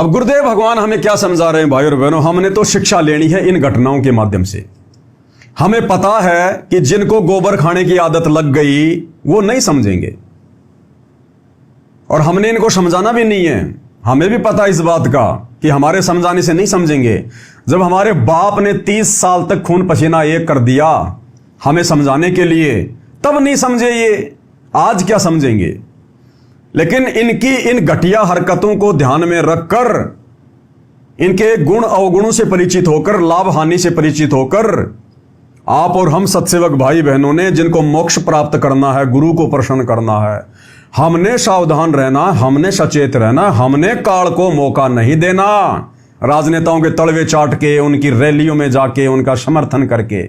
अब गुरुदेव भगवान हमें क्या समझा रहे हैं भाई और बहनों, हमने तो शिक्षा लेनी है इन घटनाओं के माध्यम से। हमें पता है कि जिनको गोबर खाने की आदत लग गई वो नहीं समझेंगे, और हमने इनको समझाना भी नहीं है। हमें भी पता इस बात का कि हमारे समझाने से नहीं समझेंगे। जब हमारे बाप ने 30 साल तक खून पसीना एक कर दिया हमें समझाने के लिए, तब नहीं समझे ये, आज क्या समझेंगे। लेकिन इनकी इन घटिया हरकतों को ध्यान में रखकर, इनके गुण अवगुणों से परिचित होकर, लाभ हानि से परिचित होकर, आप और हम सत्सेवक भाई बहनों ने जिनको मोक्ष प्राप्त करना है, गुरु को प्रसन्न करना है, हमने सावधान रहना, हमने सचेत रहना, हमने काल को मौका नहीं देना राजनेताओं के तलवे चाट के, उनकी रैलियों में जाके उनका समर्थन करके।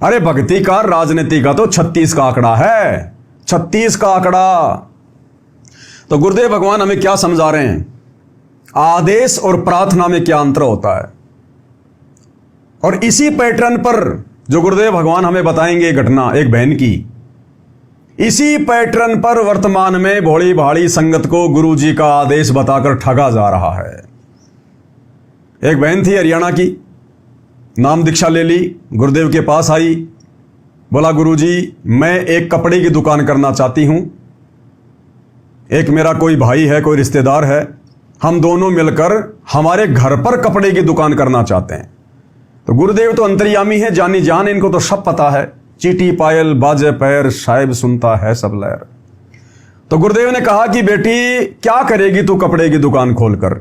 अरे भक्ति का, राजनीति का तो 36 का आंकड़ा है, 36 का आंकड़ा। तो गुरुदेव भगवान हमें क्या समझा रहे हैं, आदेश और प्रार्थना में क्या अंतर होता है। और इसी पैटर्न पर जो गुरुदेव भगवान हमें बताएंगे घटना एक बहन की, इसी पैटर्न पर वर्तमान में भोली भाली संगत को गुरुजी का आदेश बताकर ठगा जा रहा है। एक बहन थी हरियाणा की, नाम दीक्षा ले ली, गुरुदेव के पास आई, बोला गुरुजी मैं एक कपड़े की दुकान करना चाहती हूं, एक मेरा कोई भाई है, कोई रिश्तेदार है, हम दोनों मिलकर हमारे घर पर कपड़े की दुकान करना चाहते हैं। तो गुरुदेव तो अंतर्यामी है, जानी जान, इनको तो सब पता है, चीटी पायल बाजे पैर साहिब सुनता है सब लहर। तो गुरुदेव ने कहा कि बेटी क्या करेगी तू कपड़े की दुकान खोलकर,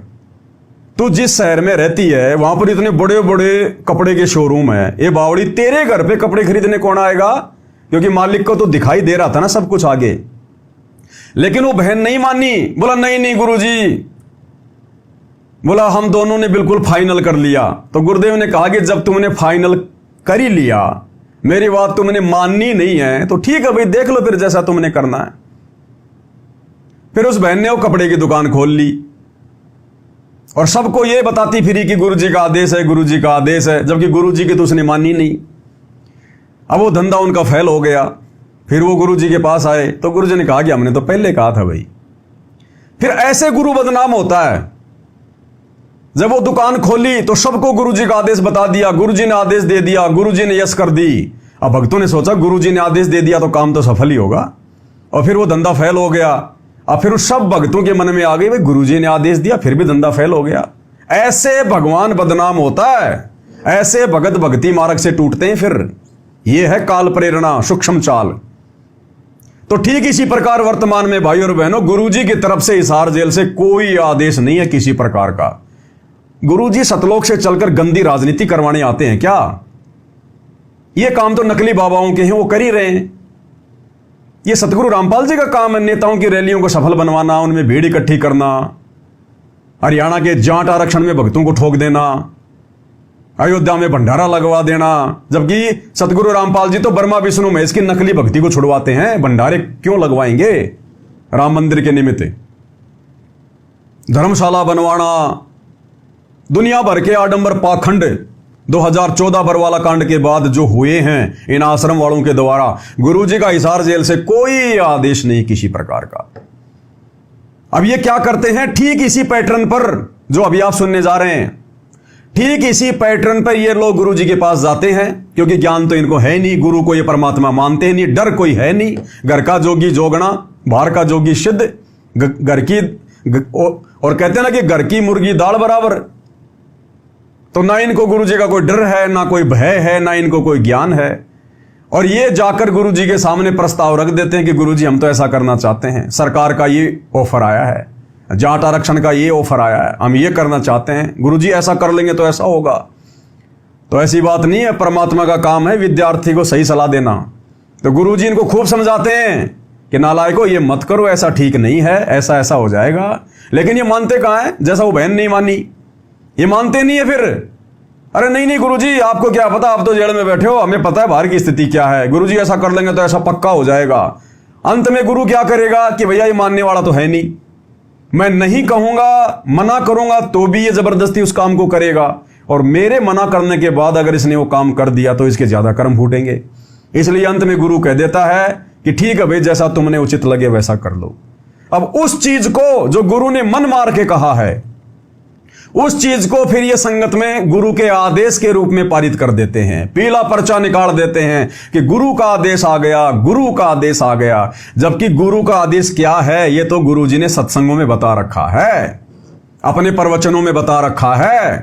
तू जिस शहर में रहती है वहां पर इतने बड़े बड़े कपड़े के शोरूम है, ये बावड़ी तेरे घर पे कपड़े खरीदने कौन आएगा, क्योंकि मालिक को तो दिखाई दे रहा था ना सब कुछ आगे। लेकिन वो बहन नहीं मानी, बोला नहीं नहीं गुरुजी, बोला हम दोनों ने बिल्कुल फाइनल कर लिया। तो गुरुदेव ने कहा कि जब तुमने फाइनल कर ही लिया, मेरी बात तुमने माननी नहीं है तो ठीक है भाई, देख लो फिर जैसा तुमने करना है। फिर उस बहन ने वो कपड़े की दुकान खोल ली और सबको ये बताती फिरी कि गुरुजी का आदेश है, गुरुजी का आदेश है, जबकि गुरुजी की तो उसने मानी नहीं। अब वो धंधा उनका फेल हो गया। फिर वो गुरुजी के पास आए तो गुरुजी ने कहा कि हमने तो पहले कहा था भाई। फिर ऐसे गुरु बदनाम होता है। जब वो दुकान खोली तो सबको गुरुजी का आदेश बता दिया, गुरुजी ने आदेश दे दिया, गुरुजी ने यस कर दी। अब भक्तों ने सोचा गुरुजी ने आदेश दे दिया तो काम तो सफल ही होगा, और फिर वो धंधा फेल हो गया। अब फिर उस सब भक्तों के मन में आ गई भाई गुरुजी ने आदेश दिया फिर भी धंधा फेल हो गया। ऐसे भगवान बदनाम होता है, ऐसे भगत भक्ति मार्ग से टूटते हैं। फिर ये है काल प्रेरणा, सूक्ष्म चाल। तो ठीक इसी प्रकार वर्तमान में भाई और बहनों, गुरुजी की तरफ से हिसार जेल से कोई आदेश नहीं है किसी प्रकार का। गुरुजी सतलोक से चलकर गंदी राजनीति करवाने आते हैं क्या? ये काम तो नकली बाबाओं के हैं, वो कर ही रहे हैं। ये सतगुरु रामपाल जी का काम है नेताओं की रैलियों को सफल बनवाना, उनमें भीड़ इकट्ठी करना, हरियाणा के जाट आरक्षण में भक्तों को ठोक देना, अयोध्या में भंडारा लगवा देना। जबकि सतगुरु रामपाल जी तो ब्रह्मा विष्णु महेश की नकली भक्ति को छुड़वाते हैं, भंडारे क्यों लगवाएंगे राम मंदिर के निमित्त? धर्मशाला बनवाना, दुनिया भर के आडंबर पाखंड 2014 बरवाला कांड के बाद जो हुए हैं इन आश्रम वालों के द्वारा, गुरुजी का हिसार जेल से कोई आदेश नहीं किसी प्रकार का। अब ये क्या करते हैं, ठीक इसी पैटर्न पर जो अभी आप सुनने जा रहे हैं, ठीक इसी पैटर्न पर ये लोग गुरुजी के पास जाते हैं, क्योंकि ज्ञान तो इनको है नहीं, गुरु को ये परमात्मा मानते नहीं, डर कोई है नहीं। घर का जोगी जोगना, बाहर का जोगी सिद्ध, घर की और कहते हैं ना कि घर की मुर्गी दाल बराबर। तो ना इनको गुरुजी का कोई डर है, ना कोई भय है, ना इनको कोई ज्ञान है। और ये जाकर गुरुजी के सामने प्रस्ताव रख देते हैं कि गुरुजी हम तो ऐसा करना चाहते हैं, सरकार का ये ऑफर आया है, जाट आरक्षण का ये ऑफर आया है, हम ये करना चाहते हैं, गुरुजी ऐसा कर लेंगे तो ऐसा होगा। तो ऐसी बात नहीं है, परमात्मा का काम है विद्यार्थी को सही सलाह देना। तो गुरुजी इनको खूब समझाते हैं कि नालायको ये मत करो, ऐसा ठीक नहीं है, ऐसा ऐसा हो जाएगा। लेकिन ये मानते कहाँ है? जैसा वो बहन नहीं मानी, ये मानते नहीं है। फिर अरे नहीं नहीं गुरुजी आपको क्या पता, आप तो जेल में बैठे हो, हमें पता है बाहर की स्थिति क्या है, गुरुजी ऐसा कर लेंगे तो ऐसा पक्का हो जाएगा। अंत में गुरु क्या करेगा कि भैया ये मानने वाला तो है नहीं, मैं नहीं कहूंगा, मना करूंगा तो भी ये जबरदस्ती उस काम को करेगा, और मेरे मना करने के बाद अगर इसने वो काम कर दिया तो इसके ज्यादा कर्म फूटेंगे। इसलिए अंत में गुरु कह देता है कि ठीक है भाई, जैसा तुमने उचित लगे वैसा कर लो। अब उस चीज को जो गुरु ने मन मार के कहा है उस चीज को फिर ये संगत में गुरु के आदेश के रूप में पारित कर देते हैं, पीला पर्चा निकाल देते हैं कि गुरु का आदेश आ गया, गुरु का आदेश आ गया। जबकि गुरु का आदेश क्या है ये तो गुरु जी ने सत्संगों में बता रखा है, अपने प्रवचनों में बता रखा है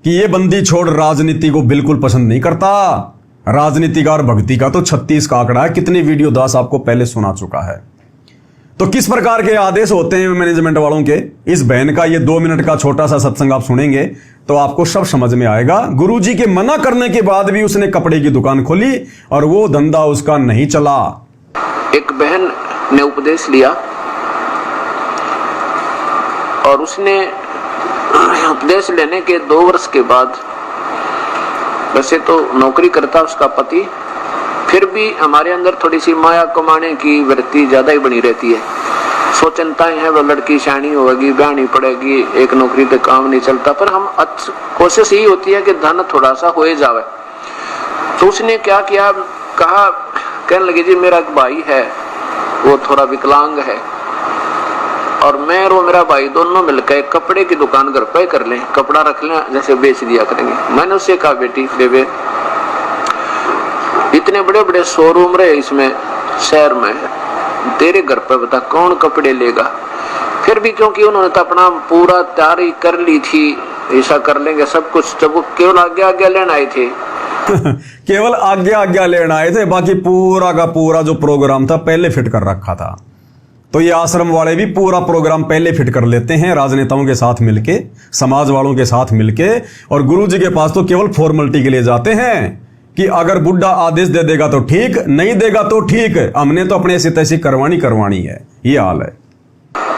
कि ये बंदी छोड़ राजनीति को बिल्कुल पसंद नहीं करता। राजनीति का और भक्ति का तो 36 का आंकड़ा है, कितनी वीडियो दास आपको पहले सुना चुका है। तो किस प्रकार के आदेश होते हैं मैनेजमेंट वालों के, इस बहन का ये 2 मिनट का छोटा सा सत्संग आप सुनेंगे तो आपको सब समझ में आएगा। गुरुजी के मना करने के बाद भी उसने कपड़े की दुकान खोली और वो धंधा उसका नहीं चला। एक बहन ने उपदेश लिया और उसने उपदेश लेने के 2 वर्ष के बाद, वैसे तो नौकरी करता उसका पति, फिर भी हमारे अंदर थोड़ी सी माया कमाने की वृत्ति ज्यादा ही बनी रहती है। सोचनताएं हैं वो लड़की शानी होगी, ब्याहनी पड़ेगी, एक नौकरी पे काम नहीं चलता, पर हम कोशिश यही होती है कि धन थोड़ा सा हो जावे। तो उसने क्या किया, कहा, कहने लगी जी मेरा एक भाई है वो थोड़ा विकलांग है और मैं और मेरा भाई दोनों मिलकर कपड़े की दुकान घर पे कर लें, कपड़ा रख लें, जैसे बेच दिया करेंगे। मैंने उससे कहा बेटी बेबे इतने बड़े बड़े शोरूम रहे इसमें शहर में, तेरे घर पे बता कौन कपड़े लेगा। फिर भी क्योंकि उन्होंने तो अपना पूरा तैयारी कर ली थी, ऐसा कर लेंगे सब कुछ, जब वो केवल आज्ञा लेने आए थे केवल आज्ञा लेने आए थे, बाकी पूरा का पूरा जो प्रोग्राम था पहले फिट कर रखा था। तो ये आश्रम वाले भी पूरा प्रोग्राम पहले फिट कर लेते हैं राजनेताओं के साथ मिलके, समाज वालों के साथ मिलके, और गुरु जी के पास तो केवल फॉर्मेलिटी के लिए जाते हैं कि अगर बुड्ढा आदेश दे देगा तो ठीक, नहीं देगा तो ठीक, हमने तो अपने ऐसी तैसी करवानी है। ये हाल है।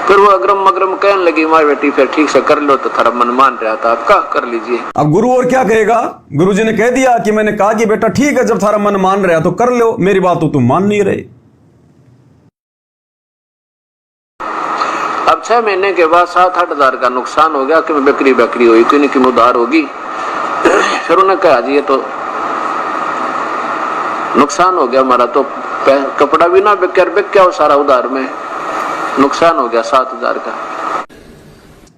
फिर वो अग्रम मग्रम कहने लगी मार बेटी फिर ठीक से कर लो, तो थोड़ा मन मान रहा था आपका, कर लीजिए। अब गुरु और क्या कहेगा, गुरु जी ने कह दिया कि मैंने कहा कि बेटा ठीक है, जब थारा मन मान रहा तो कर लो, मेरी बात तो तुम मान नहीं रहे। अब 6 महीने के बाद 7-8 हजार का नुकसान हो गया कि मैं बिक्री हुई, क्यों नहीं कि उधार होगी। फिर उन्होंने कहा जी ये तो नुकसान हो गया हमारा, तो कपड़ा भी ना बिक गया वो सारा, उधार में नुकसान हो गया 7,000 का।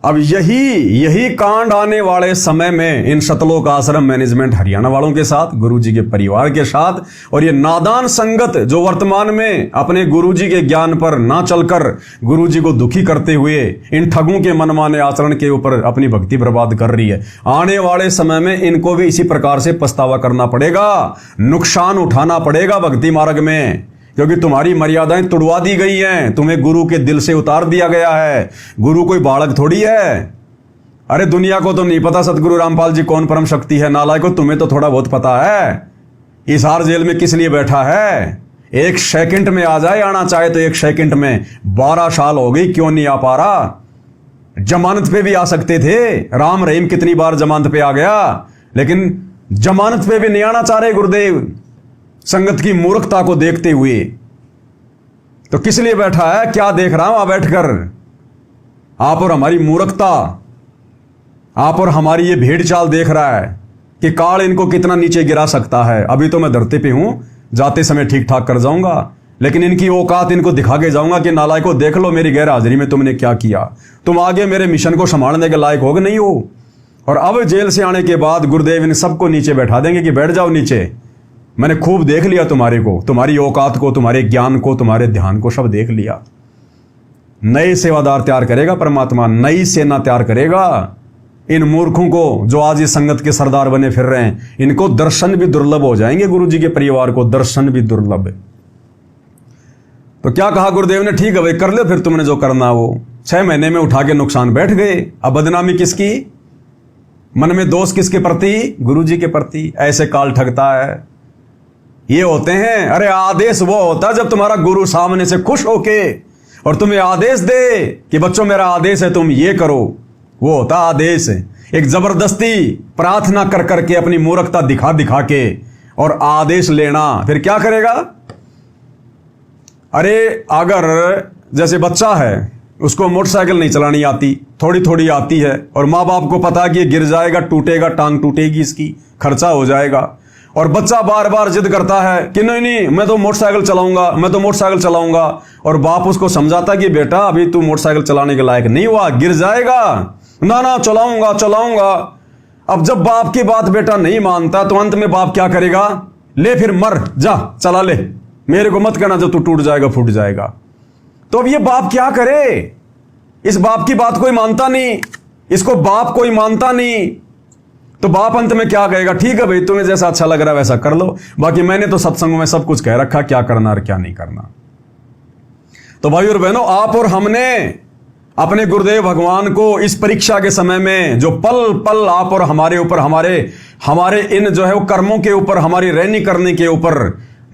अब यही कांड आने वाले समय में इन सतलोक आश्रम मैनेजमेंट हरियाणा वालों के साथ, गुरुजी के परिवार के साथ, और ये नादान संगत जो वर्तमान में अपने गुरुजी के ज्ञान पर ना चलकर गुरुजी को दुखी करते हुए इन ठगों के मनमाने आचरण के ऊपर अपनी भक्ति बर्बाद कर रही है, आने वाले समय में इनको भी इसी प्रकार से पछतावा करना पड़ेगा, नुकसान उठाना पड़ेगा भक्ति मार्ग में, क्योंकि तुम्हारी मर्यादाएं तुड़वा दी गई हैं, तुम्हें गुरु के दिल से उतार दिया गया है। गुरु कोई बालक थोड़ी है। अरे दुनिया को तो नहीं पता सतगुरु रामपाल जी कौन परम शक्ति है, नालायको तुम्हें तो थोड़ा बहुत पता है। हिसार जेल में किस लिए बैठा है, 1 सेकंड में आ जाए, आना चाहे तो 1 सेकंड में। 12 साल हो गई, क्यों नहीं आ पा रहा। जमानत पे भी आ सकते थे, राम रहीम कितनी बार जमानत पे आ गया, लेकिन जमानत पे भी नहीं आना चाह रहे गुरुदेव, संगत की मूर्खता को देखते हुए। तो किस लिए बैठा है, क्या देख रहा हूं बैठकर, आप और हमारी मूर्खता, आप और हमारी ये भेड़ चाल देख रहा है कि काल इनको कितना नीचे गिरा सकता है। अभी तो मैं धरती पे हूं, जाते समय ठीक ठाक कर जाऊंगा, लेकिन इनकी औकात इनको दिखा के जाऊंगा कि नालायको देख लो मेरी गैर हाजिरी में तुमने क्या किया, तुम आगे मेरे मिशन को संभालने के लायक हो नहीं हो। और अब जेल से आने के बाद गुरुदेव इन सबको नीचे बैठा देंगे कि बैठ जाओ नीचे, मैंने खूब देख लिया तुम्हारे को, तुम्हारी औकात को, तुम्हारे ज्ञान को, तुम्हारे ध्यान को, सब देख लिया। नए सेवादार तैयार करेगा परमात्मा, नई सेना तैयार करेगा। इन मूर्खों को जो आज इस संगत के सरदार बने फिर रहे हैं, इनको दर्शन भी दुर्लभ हो जाएंगे, गुरुजी के परिवार को दर्शन भी दुर्लभ। तो क्या कहा गुरुदेव ने, ठीक है भाई कर ले फिर तुमने जो करना वो। 6 महीने में उठा के नुकसान बैठ गए। अब बदनामी किसकी, मन में दोष किसके प्रति, गुरुजी के प्रति। ऐसे काल ठगता है, ये होते हैं। अरे आदेश वो होता है जब तुम्हारा गुरु सामने से खुश होके और तुम्हें आदेश दे कि बच्चों मेरा आदेश है तुम ये करो, वो होता आदेश। एक जबरदस्ती प्रार्थना कर करके अपनी मूर्खता दिखा के और आदेश लेना, फिर क्या करेगा। अरे अगर जैसे बच्चा है, उसको मोटरसाइकिल नहीं चलानी आती, थोड़ी थोड़ी आती है, और माँ बाप को पता कि ये गिर जाएगा, टूटेगा, टांग टूटेगी, इसकी खर्चा हो जाएगा, और बच्चा बार बार जिद करता है कि नहीं मैं तो मोटरसाइकिल चलाऊंगा, और बाप उसको समझाता कि बेटा अभी तू मोटरसाइकिल चलाने के लायक नहीं हुआ, गिर जाएगा, ना ना चलाऊंगा चलाऊंगा। अब जब बाप की बात बेटा नहीं मानता तो अंत में बाप क्या करेगा? ले फिर मर जा, चला ले, मेरे को मत कहना जब तू टूट जाएगा फूट जाएगा। तो अब ये बाप क्या करे? इस बाप की बात कोई मानता नहीं, इसको बाप कोई मानता नहीं। तो बाप अंत में क्या कहेगा? ठीक है भाई, तुम्हें जैसा अच्छा लग रहा है वैसा कर लो, बाकी मैंने तो सत्संग में सब कुछ कह रखा क्या करना और क्या नहीं करना। तो भाई और बहनों, आप और हमने अपने गुरुदेव भगवान को इस परीक्षा के समय में जो पल पल आप और हमारे ऊपर, हमारे इन जो है वो कर्मों के ऊपर, हमारी रहनी करने के ऊपर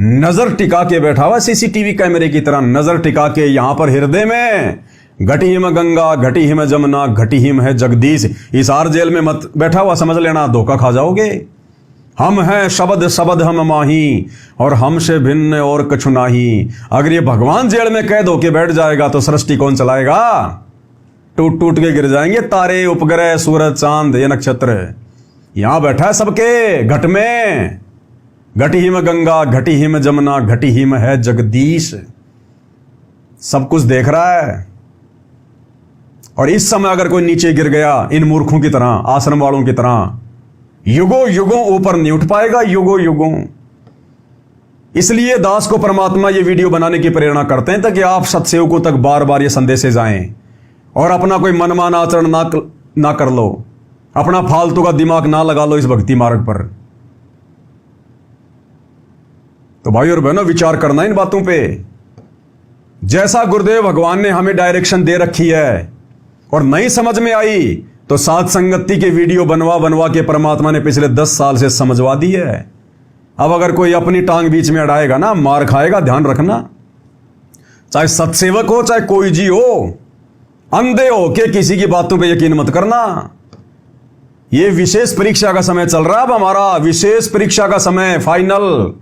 नजर टिका के बैठा हुआ, सीसीटीवी कैमरे की तरह नजर टिका के यहां पर हृदय में घटी हिम गंगा, घटी हिम जमुना, घटी हिम है जगदीश। हिसार जेल में मत बैठा हुआ समझ लेना, धोखा खा जाओगे। हम हैं शब्द शब्द हम माही, और हमसे भिन्न और कछु नाही। अगर ये भगवान जेल में कैद होके बैठ जाएगा तो सृष्टि कौन चलाएगा? टूट टूट के गिर जाएंगे तारे, उपग्रह, सूरज, चांद, ये नक्षत्र। यहां बैठा है सबके घट में, घटी हिम गंगा, घटी हिम जमुना, घटी हिम है जगदीश। सब कुछ देख रहा है। और इस समय अगर कोई नीचे गिर गया इन मूर्खों की तरह, आश्रम वालों की तरह, युगों युगों ऊपर नहीं उठ पाएगा, युगों युगों। इसलिए दास को परमात्मा ये वीडियो बनाने की प्रेरणा करते हैं ताकि आप सत्सेवकों तक बार बार ये संदेशे जाएं और अपना कोई मनमाना आचरण ना कर लो, अपना फालतू का दिमाग ना लगा लो इस भक्ति मार्ग पर। तो भाई और बहनों, विचार करना इन बातों पे। जैसा गुरुदेव भगवान ने हमें डायरेक्शन दे रखी है और नहीं समझ में आई तो साथ संगति के वीडियो बनवा बनवा के परमात्मा ने पिछले 10 साल से समझवा दी है। अब अगर कोई अपनी टांग बीच में अड़ाएगा ना, मार खाएगा, ध्यान रखना। चाहे सत्सेवक हो चाहे कोई जी हो, अंधे हो के किसी की बातों पे यकीन मत करना। ये विशेष परीक्षा का समय चल रहा है। अब हमारा विशेष परीक्षा का समय, फाइनल।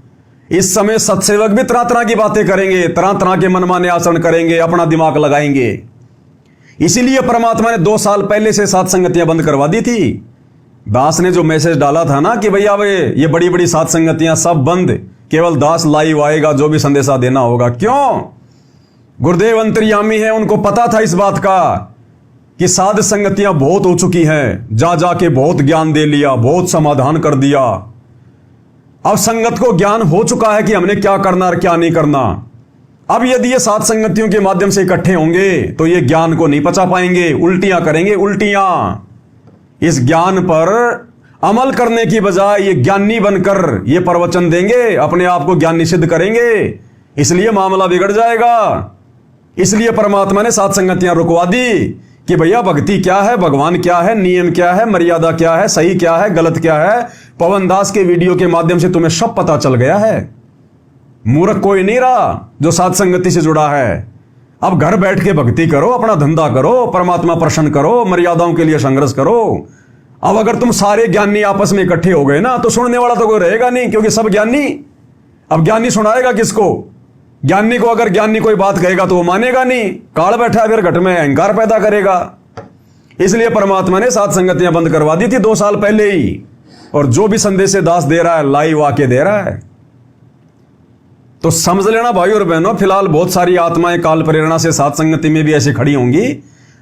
इस समय सत्सेवक भी तरह तरह की बातें करेंगे, तरह तरह के मनमाने आचरण करेंगे, अपना दिमाग लगाएंगे। इसीलिए परमात्मा ने 2 साल पहले से साथ संगतियां बंद करवा दी थी। दास ने जो मैसेज डाला था ना कि भैया ये बड़ी बड़ी साथ संगतियां सब बंद, केवल दास लाइव आएगा जो भी संदेशा देना होगा। क्यों? गुरुदेव अंतर्यामी है, उनको पता था इस बात का कि साध संगतियां बहुत हो चुकी हैं, जा जाके बहुत ज्ञान दे लिया, बहुत समाधान कर दिया। अब संगत को ज्ञान हो चुका है कि हमने क्या करना और क्या नहीं करना। अब यदि ये सात संगतियों के माध्यम से इकट्ठे होंगे तो ये ज्ञान को नहीं पचा पाएंगे, उल्टियां करेंगे, उल्टियां। इस ज्ञान पर अमल करने की बजाय ये ज्ञानी बनकर ये प्रवचन देंगे, अपने आप को ज्ञानी सिद्ध करेंगे, इसलिए मामला बिगड़ जाएगा। इसलिए परमात्मा ने सात संगतियां रुकवा दी कि भैया भक्ति क्या है, भगवान क्या है, नियम क्या है, मर्यादा क्या है, सही क्या है, गलत क्या है। पवन दास के वीडियो के माध्यम से तुम्हें सब पता चल गया है। मूर्ख कोई नहीं रहा जो सात संगति से जुड़ा है। अब घर बैठ के भक्ति करो, अपना धंधा करो, परमात्मा प्रसन्न करो, मर्यादाओं के लिए संघर्ष करो। अब अगर तुम सारे ज्ञानी आपस में इकट्ठे हो गए ना तो सुनने वाला तो कोई रहेगा नहीं, क्योंकि सब ज्ञानी। अब ज्ञानी सुनाएगा किसको? ज्ञानी को अगर ज्ञानी कोई बात कहेगा तो वो मानेगा नहीं, काल बैठा है, फिर घट में अहंकार पैदा करेगा। इसलिए परमात्मा ने सात संगतियां बंद करवा दी थी 2 साल पहले ही। और जो भी संदेश दास दे रहा है लाइव आके दे रहा है। तो समझ लेना भाई और बहनों, फिलहाल बहुत सारी आत्माएं काल प्रेरणा से सात संगति में भी ऐसी खड़ी होंगी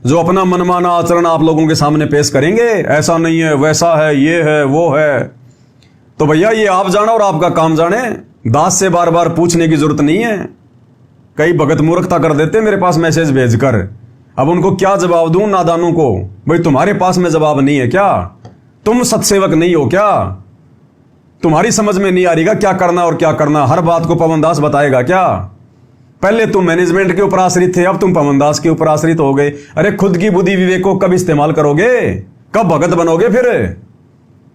जो अपना मनमाना आचरण आप लोगों के सामने पेश करेंगे। ऐसा नहीं है, वैसा है, ये है, वो है। तो भैया ये आप जाना और आपका काम जाने, दास से बार बार पूछने की जरूरत नहीं है। कई भगत मूर्खता कर देते मेरे पास मैसेज भेजकर। अब उनको क्या जवाब दूं नादानों को? भाई तुम्हारे पास में जवाब नहीं है क्या? तुम सत्सेवक नहीं हो क्या? तुम्हारी समझ में नहीं आ रही क्या करना और क्या करना? हर बात को पवन दास बताएगा क्या? पहले तुम मैनेजमेंट के ऊपर आश्रित थे, अब तुम पवन दास के ऊपर आश्रित हो गए। अरे खुद की बुद्धि विवेक को कब इस्तेमाल करोगे? कब भगत बनोगे? फिर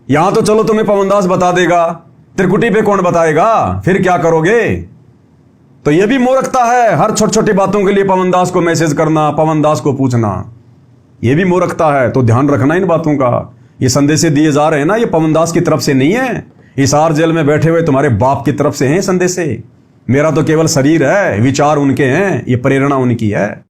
यहां तो चलो तुम्हें पवन दास बता देगा, त्रिकुटी पे कौन बताएगा? फिर क्या करोगे? तो यह भी मूर्खता है, हर छोटी छोटी बातों के लिए पवन दास को मैसेज करना, पवन दास को पूछना, यह भी मूर्खता है। तो ध्यान रखना इन बातों का। ये संदेश दिए जा रहे हैं ना, ये पवन दास की तरफ से नहीं है, हिसार जेल में बैठे हुए तुम्हारे बाप की तरफ से हैं संदेशे। मेरा तो केवल शरीर है, विचार उनके हैं, ये प्रेरणा उनकी है।